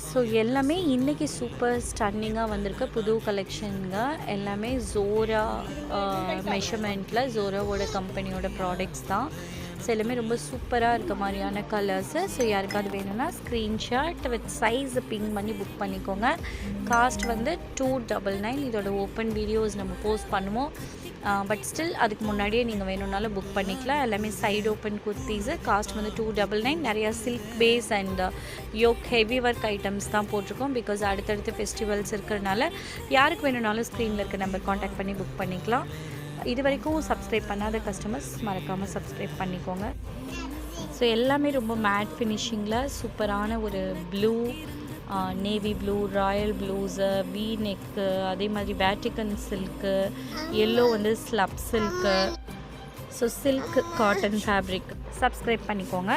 So எல்லாமே இன்றைக்கி super ஸ்டன்னிங்காக வந்திருக்க புது கலெக்ஷனுங்க. எல்லாமே ஜோரா மெஷர்மெண்ட்டில் ஜோராவோட கம்பெனியோட ப்ராடக்ட்ஸ் தான். ஸோ எல்லாமே ரொம்ப சூப்பராக இருக்க மாதிரியான கலர்ஸு. ஸோ யாருக்காவது வேணும்னா ஸ்க்ரீன்ஷாட் வித் சைஸ் பிங் பண்ணி புக் பண்ணிக்கோங்க. காஸ்ட் வந்து 299. இதோட ஓப்பன் வீடியோஸ் நம்ம போஸ்ட் பண்ணுவோம். பட் ஸ்டில் அதுக்கு முன்னாடியே நீங்கள் வேணும்னாலும் புக் பண்ணிக்கலாம். எல்லாமே சைடு ஓப்பன் குர்த்திஸு. காஸ்ட் வந்து 299. நிறையா silk base and yoke heavy work items தான் போட்டிருக்கோம். பிகாஸ் அடுத்தடுத்து ஃபெஸ்டிவல்ஸ் இருக்கிறதுனால யாருக்கு வேணும்னாலும் ஸ்க்ரீனில் இருக்க நம்பர் காண்டாக்ட் பண்ணி புக் பண்ணிக்கலாம். இது வரைக்கும் சப்ஸ்கிரைப் பண்ணாத கஸ்டமர்ஸ் மறக்காமல் சப்ஸ்கிரைப் பண்ணிக்கோங்க. ஸோ எல்லாமே ரொம்ப மேட் ஃபினிஷிங்கில் சூப்பரான ஒரு blue, navy blue, royal blues, V neck, அதே மாதிரி வேட்டிக்கன் சில்க்கு, எல்லோ வந்து slub silk. So silk cotton fabric. Subscribe பண்ணிக்கோங்க.